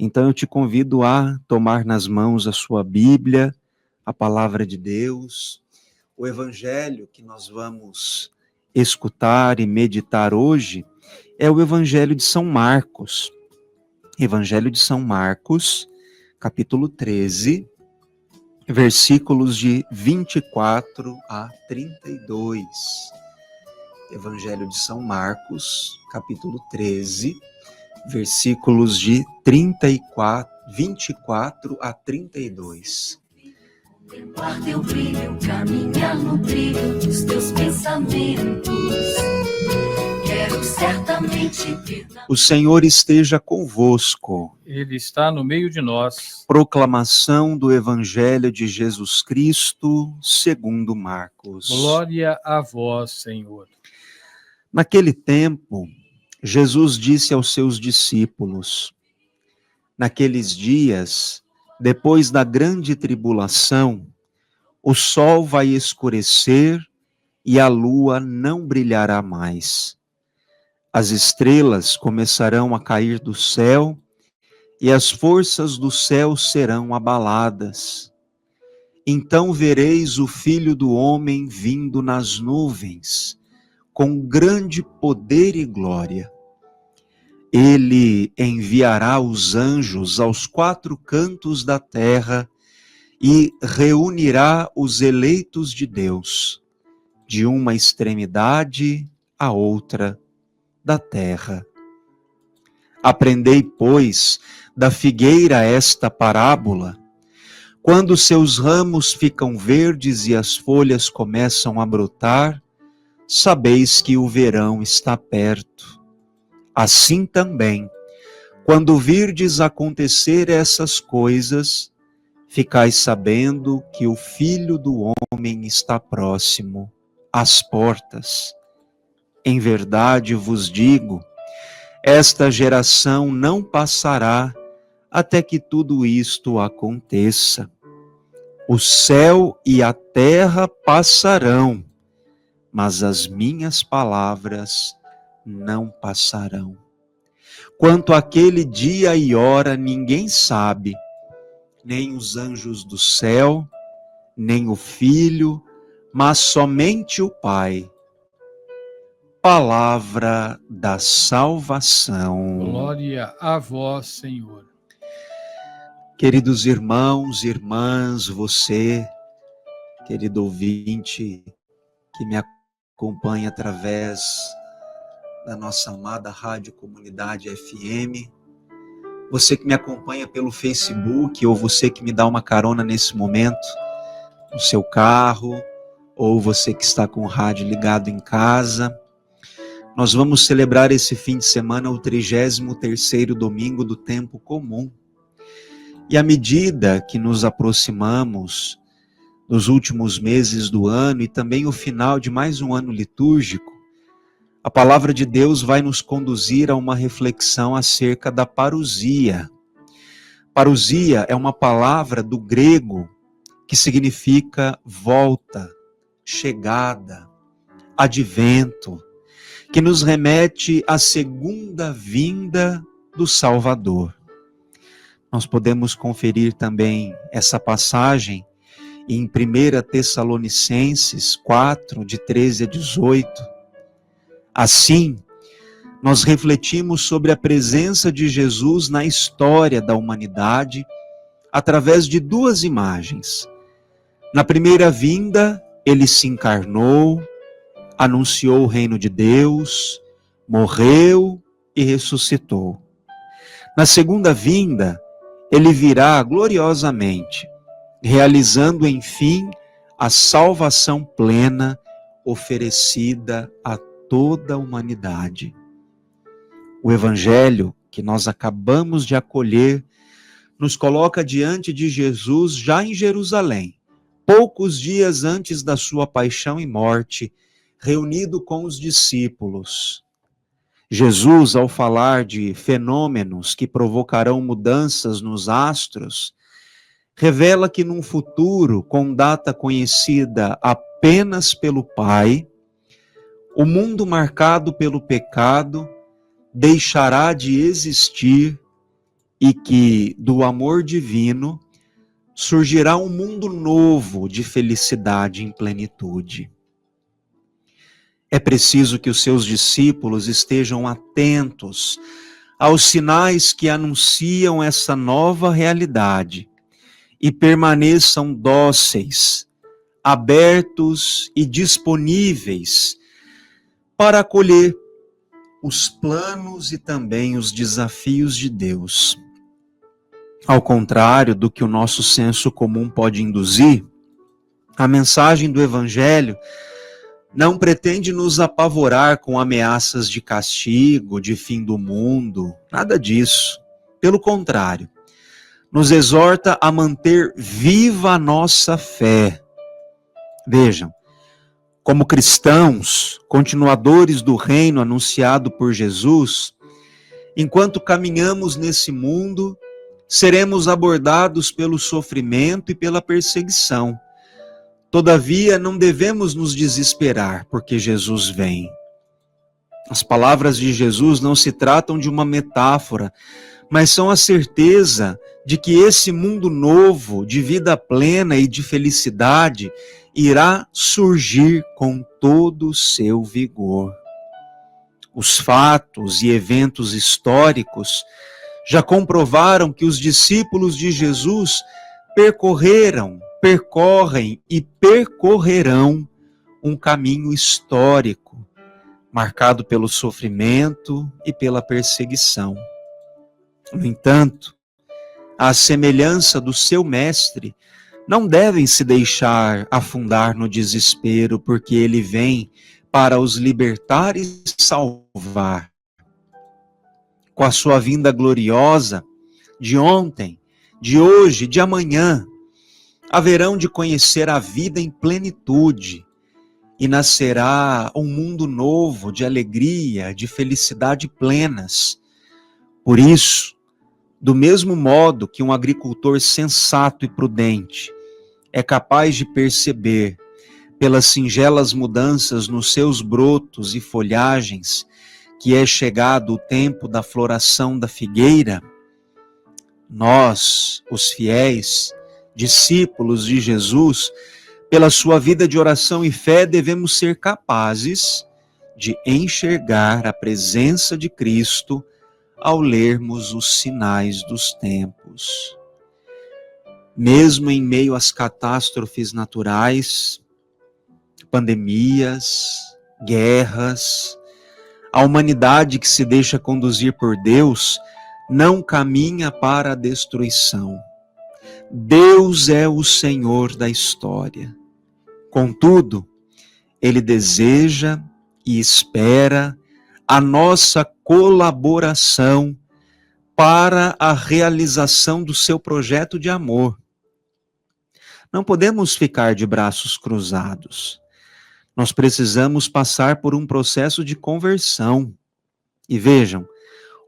Então eu te convido a tomar nas mãos a sua Bíblia, a palavra de Deus, o evangelho que nós vamos escutar e meditar hoje é o Evangelho de São Marcos. Evangelho de São Marcos, capítulo 13, versículos de 24 a 32. Evangelho de São Marcos, capítulo 13, versículos de 24 a 32. Contemplar teu brilho, caminhar no brilho dos teus pensamentos. Quero certamente ter. O Senhor esteja convosco. Ele está no meio de nós. Proclamação do Evangelho de Jesus Cristo, segundo Marcos. Glória a vós, Senhor. Naquele tempo, Jesus disse aos seus discípulos: naqueles dias, depois da grande tribulação, o sol vai escurecer e a lua não brilhará mais. As estrelas começarão a cair do céu e as forças do céu serão abaladas. Então vereis o Filho do Homem vindo nas nuvens, com grande poder e glória. Ele enviará os anjos aos quatro cantos da terra e reunirá os eleitos de Deus, de uma extremidade à outra da terra. Aprendei, pois, da figueira esta parábola. Quando seus ramos ficam verdes e as folhas começam a brotar, sabeis que o verão está perto. Assim também, quando virdes acontecer essas coisas, ficais sabendo que o Filho do Homem está próximo, às portas. Em verdade vos digo, esta geração não passará até que tudo isto aconteça. O céu e a terra passarão, mas as minhas palavras não passarão. Quanto àquele dia e hora, ninguém sabe, nem os anjos do céu, nem o Filho, mas somente o Pai. Palavra da salvação. Glória a vós, Senhor. Queridos irmãos e irmãs, você, querido ouvinte, que me acompanha através da nossa amada Rádio Comunidade FM, você que me acompanha pelo Facebook, ou você que me dá uma carona nesse momento, no seu carro, ou você que está com o rádio ligado em casa, nós vamos celebrar esse fim de semana o 33º domingo do tempo comum. E à medida que nos aproximamos dos últimos meses do ano e também o final de mais um ano litúrgico, a palavra de Deus vai nos conduzir a uma reflexão acerca da parousia. Parousia é uma palavra do grego que significa volta, chegada, advento, que nos remete à segunda vinda do Salvador. Nós podemos conferir também essa passagem em 1 Tessalonicenses 4, de 13 a 18. Assim, nós refletimos sobre a presença de Jesus na história da humanidade através de duas imagens. Na primeira vinda, ele se encarnou, anunciou o reino de Deus, morreu e ressuscitou. Na segunda vinda, ele virá gloriosamente, realizando, enfim, a salvação plena oferecida a toda a humanidade. O Evangelho que nós acabamos de acolher nos coloca diante de Jesus já em Jerusalém, poucos dias antes da sua paixão e morte, reunido com os discípulos. Jesus, ao falar de fenômenos que provocarão mudanças nos astros, revela que num futuro com data conhecida apenas pelo Pai, o mundo marcado pelo pecado deixará de existir e que do amor divino surgirá um mundo novo de felicidade em plenitude. É preciso que os seus discípulos estejam atentos aos sinais que anunciam essa nova realidade e permaneçam dóceis, abertos e disponíveis para acolher os planos e também os desafios de Deus. Ao contrário do que o nosso senso comum pode induzir, a mensagem do Evangelho não pretende nos apavorar com ameaças de castigo, de fim do mundo, nada disso. Pelo contrário, nos exorta a manter viva a nossa fé. Vejam, como cristãos, continuadores do reino anunciado por Jesus, enquanto caminhamos nesse mundo, seremos abordados pelo sofrimento e pela perseguição. Todavia, não devemos nos desesperar, porque Jesus vem. As palavras de Jesus não se tratam de uma metáfora, mas são a certeza de que esse mundo novo, de vida plena e de felicidade, irá surgir com todo o seu vigor. Os fatos e eventos históricos já comprovaram que os discípulos de Jesus percorrem e percorrerão um caminho histórico, marcado pelo sofrimento e pela perseguição. No entanto, à semelhança do seu mestre, não devem se deixar afundar no desespero, porque ele vem para os libertar e salvar. Com a sua vinda gloriosa, de ontem, de hoje, de amanhã, haverão de conhecer a vida em plenitude e nascerá um mundo novo de alegria, de felicidade plenas. Por isso, do mesmo modo que um agricultor sensato e prudente é capaz de perceber, pelas singelas mudanças nos seus brotos e folhagens, que é chegado o tempo da floração da figueira, nós, os fiéis, discípulos de Jesus, pela sua vida de oração e fé, devemos ser capazes de enxergar a presença de Cristo ao lermos os sinais dos tempos. Mesmo em meio às catástrofes naturais, pandemias, guerras, a humanidade que se deixa conduzir por Deus não caminha para a destruição. Deus é o Senhor da história. Contudo, Ele deseja e espera a nossa colaboração para a realização do seu projeto de amor. Não podemos ficar de braços cruzados. Nós precisamos passar por um processo de conversão. E vejam,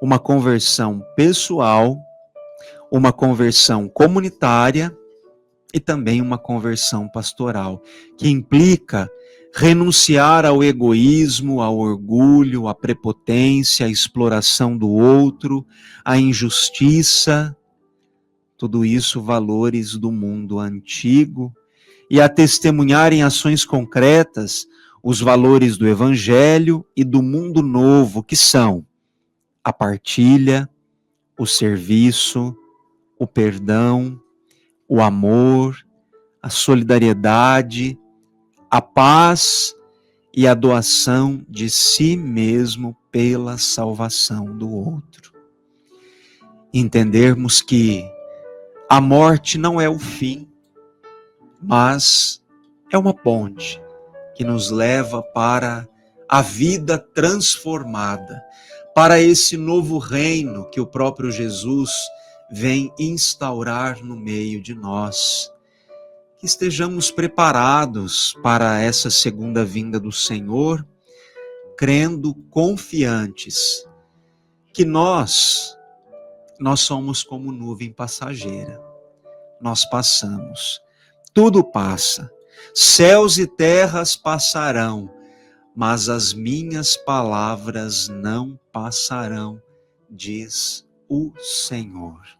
uma conversão pessoal, uma conversão comunitária e também uma conversão pastoral, que implica renunciar ao egoísmo, ao orgulho, à prepotência, à exploração do outro, à injustiça, tudo isso valores do mundo antigo, e a testemunhar em ações concretas os valores do Evangelho e do mundo novo, que são a partilha, o serviço, o perdão, o amor, a solidariedade, a paz e a doação de si mesmo pela salvação do outro. Entendermos que a morte não é o fim, mas é uma ponte que nos leva para a vida transformada, para esse novo reino que o próprio Jesus vem instaurar no meio de nós. Que estejamos preparados para essa segunda vinda do Senhor, crendo confiantes que nós somos como nuvem passageira. Nós passamos, tudo passa, céus e terras passarão, mas as minhas palavras não passarão, diz o Senhor.